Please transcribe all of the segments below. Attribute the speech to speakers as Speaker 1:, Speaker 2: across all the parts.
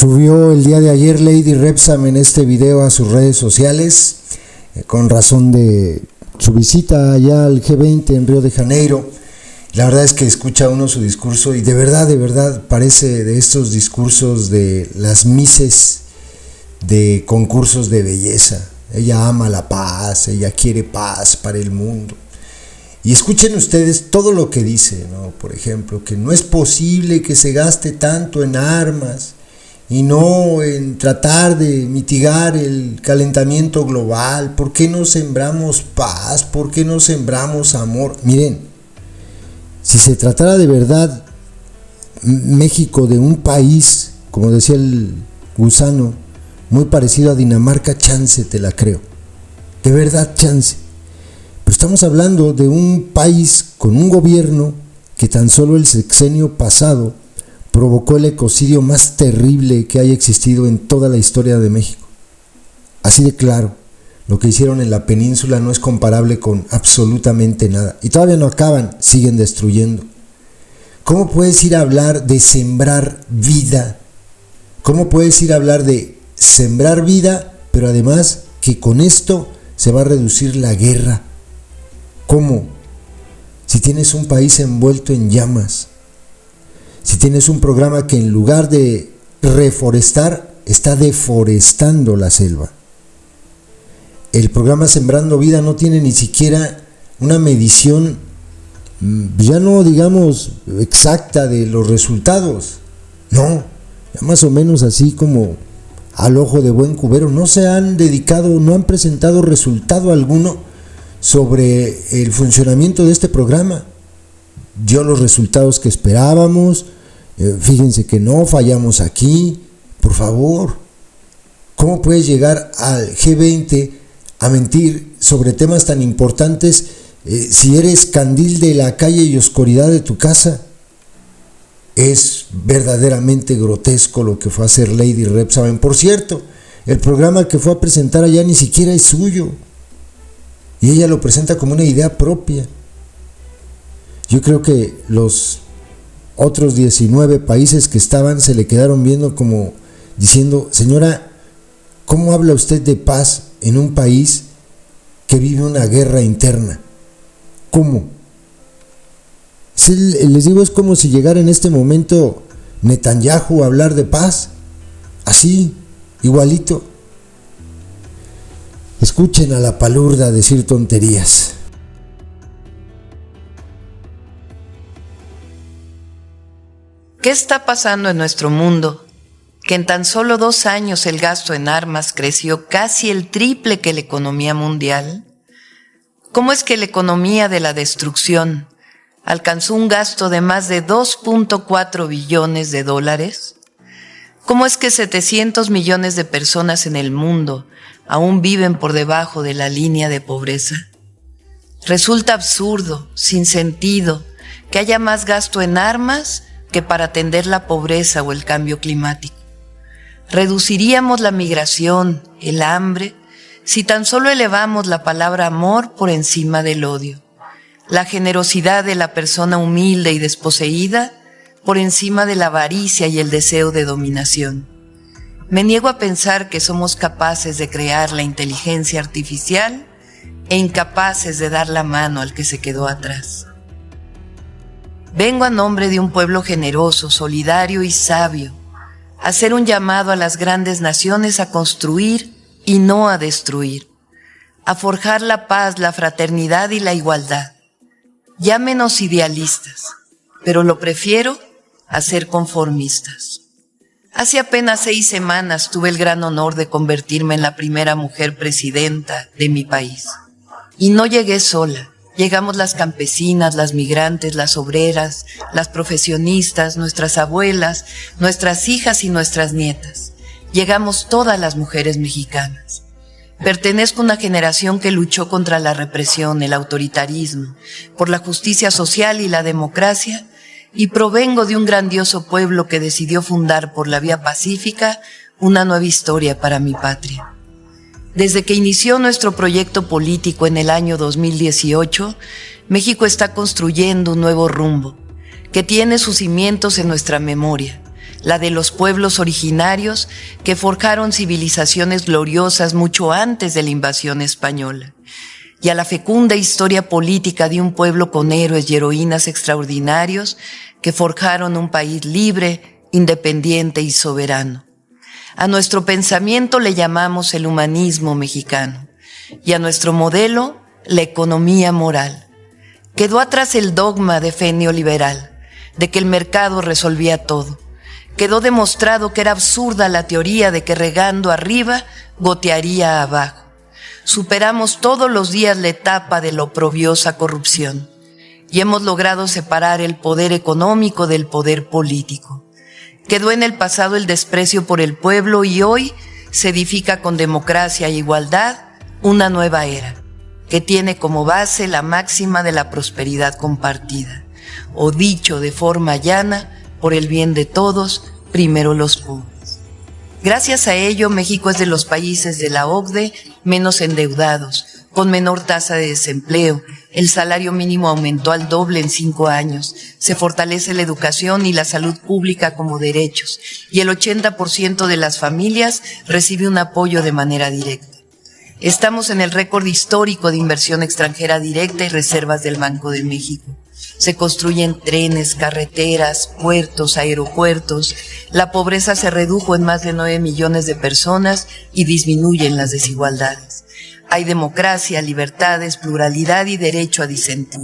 Speaker 1: Subió el día de ayer Lady Repsam en este video a sus redes sociales con razón de su visita allá al G20 en Río de Janeiro. La verdad es que escucha uno su discurso y de verdad parece de estos discursos de las Misses de concursos de belleza. Ella ama la paz, ella quiere paz para el mundo. Y escuchen ustedes todo lo que dice, ¿no? Por ejemplo, que no es posible que se gaste tanto en armas y no en tratar de mitigar el calentamiento global. ¿Por qué no sembramos paz? ¿Por qué no sembramos amor? Miren, si se tratara de verdad México de un país, como decía el gusano, muy parecido a Dinamarca, chance te la creo. De verdad, chance. Pero estamos hablando de un país con un gobierno que tan solo el sexenio pasado provocó el ecocidio más terrible que haya existido en toda la historia de México. Así de claro, lo que hicieron en la península no es comparable con absolutamente nada. Y todavía no acaban, siguen destruyendo. ¿Cómo puedes ir a hablar de sembrar vida? ¿Cómo puedes ir a hablar de sembrar vida, pero además que con esto se va a reducir la guerra? ¿Cómo? Si tienes un país envuelto en llamas, si tienes un programa que en lugar de reforestar, está deforestando la selva. El programa Sembrando Vida no tiene ni siquiera una medición, ya no digamos exacta de los resultados. No, ya más o menos así como al ojo de buen cubero. No se han dedicado, no han presentado resultado alguno sobre el funcionamiento de este programa. Dio los resultados que esperábamos. Fíjense que no fallamos aquí. Por favor, ¿cómo puedes llegar al G20 a mentir sobre temas tan importantes si eres candil de la calle y oscuridad de tu casa? Es verdaderamente grotesco lo que fue a hacer Lady Repsam. Por cierto, el programa que fue a presentar allá ni siquiera es suyo y ella lo presenta como una idea propia. Yo creo que los otros 19 países que estaban se le quedaron viendo como diciendo: señora, ¿cómo habla usted de paz en un país que vive una guerra interna? ¿Cómo? Les digo, es como si llegara en este momento Netanyahu a hablar de paz, así, igualito. Escuchen a la palurda decir tonterías.
Speaker 2: ¿Qué está pasando en nuestro mundo? Que en tan solo 2 años el gasto en armas creció casi el triple que la economía mundial. ¿Cómo es que la economía de la destrucción alcanzó un gasto de más de 2.4 billones de dólares? ¿Cómo es que 700 millones de personas en el mundo aún viven por debajo de la línea de pobreza? Resulta absurdo, sin sentido, que haya más gasto en armas que para atender la pobreza o el cambio climático. Reduciríamos la migración, el hambre, si tan solo elevamos la palabra amor por encima del odio, la generosidad de la persona humilde y desposeída por encima de la avaricia y el deseo de dominación. Me niego a pensar que somos capaces de crear la inteligencia artificial e incapaces de dar la mano al que se quedó atrás. Vengo a nombre de un pueblo generoso, solidario y sabio, a hacer un llamado a las grandes naciones a construir y no a destruir, a forjar la paz, la fraternidad y la igualdad. Llámenos idealistas, pero lo prefiero a ser conformistas. Hace apenas 6 semanas tuve el gran honor de convertirme en la primera mujer presidenta de mi país. Y no llegué sola. Llegamos las campesinas, las migrantes, las obreras, las profesionistas, nuestras abuelas, nuestras hijas y nuestras nietas. Llegamos todas las mujeres mexicanas. Pertenezco a una generación que luchó contra la represión, el autoritarismo, por la justicia social y la democracia, y provengo de un grandioso pueblo que decidió fundar por la vía pacífica una nueva historia para mi patria. Desde que inició nuestro proyecto político en el año 2018, México está construyendo un nuevo rumbo, que tiene sus cimientos en nuestra memoria, la de los pueblos originarios que forjaron civilizaciones gloriosas mucho antes de la invasión española, y a la fecunda historia política de un pueblo con héroes y heroínas extraordinarios que forjaron un país libre, independiente y soberano. A nuestro pensamiento le llamamos el humanismo mexicano y a nuestro modelo la economía moral. Quedó atrás el dogma de fe neoliberal, de que el mercado resolvía todo. Quedó demostrado que era absurda la teoría de que regando arriba gotearía abajo. Superamos todos los días la etapa de la oprobiosa corrupción y hemos logrado separar el poder económico del poder político. Quedó en el pasado el desprecio por el pueblo y hoy se edifica con democracia e igualdad una nueva era, que tiene como base la máxima de la prosperidad compartida, o dicho de forma llana, por el bien de todos, primero los pobres. Gracias a ello, México es de los países de la OCDE menos endeudados, con menor tasa de desempleo, el salario mínimo aumentó al doble en 5 años, se fortalece la educación y la salud pública como derechos, y el 80% de las familias recibe un apoyo de manera directa. Estamos en el récord histórico de inversión extranjera directa y reservas del Banco de México. Se construyen trenes, carreteras, puertos, aeropuertos. La pobreza se redujo en más de 9 millones de personas y disminuyen las desigualdades. Hay democracia, libertades, pluralidad y derecho a disentir.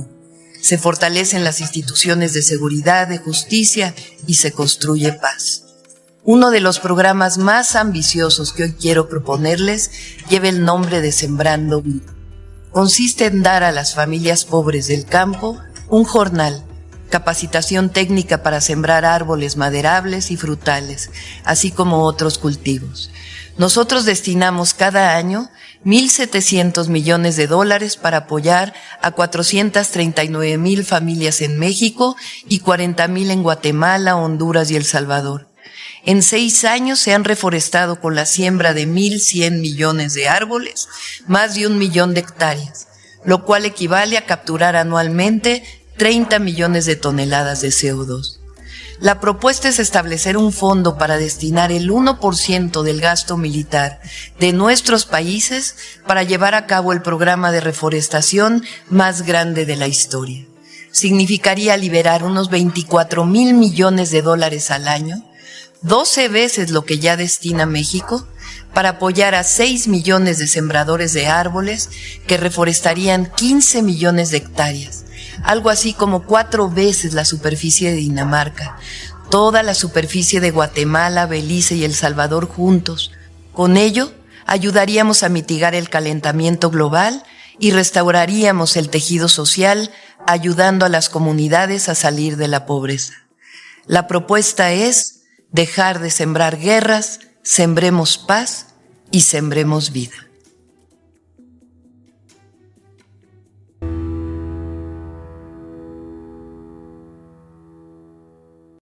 Speaker 2: Se fortalecen las instituciones de seguridad, de justicia y se construye paz. Uno de los programas más ambiciosos que hoy quiero proponerles lleva el nombre de Sembrando Vida. Consiste en dar a las familias pobres del campo un jornal, capacitación técnica para sembrar árboles maderables y frutales, así como otros cultivos. Nosotros destinamos cada año $1,700 millones para apoyar a 439,000 familias en México y 40,000 en Guatemala, Honduras y El Salvador. En 6 años se han reforestado con la siembra de 1,100 millones de árboles, más de 1 millón de hectáreas, lo cual equivale a capturar anualmente 30 millones de toneladas de CO2. La propuesta es establecer un fondo para destinar el 1% del gasto militar de nuestros países para llevar a cabo el programa de reforestación más grande de la historia. Significaría liberar unos 24,000 millones de dólares al año, 12 veces lo que ya destina México, para apoyar a 6 millones de sembradores de árboles que reforestarían 15 millones de hectáreas, algo así como 4 veces la superficie de Dinamarca, toda la superficie de Guatemala, Belice y El Salvador juntos. Con ello, ayudaríamos a mitigar el calentamiento global y restauraríamos el tejido social, ayudando a las comunidades a salir de la pobreza. La propuesta es dejar de sembrar guerras, sembremos paz y sembremos vida.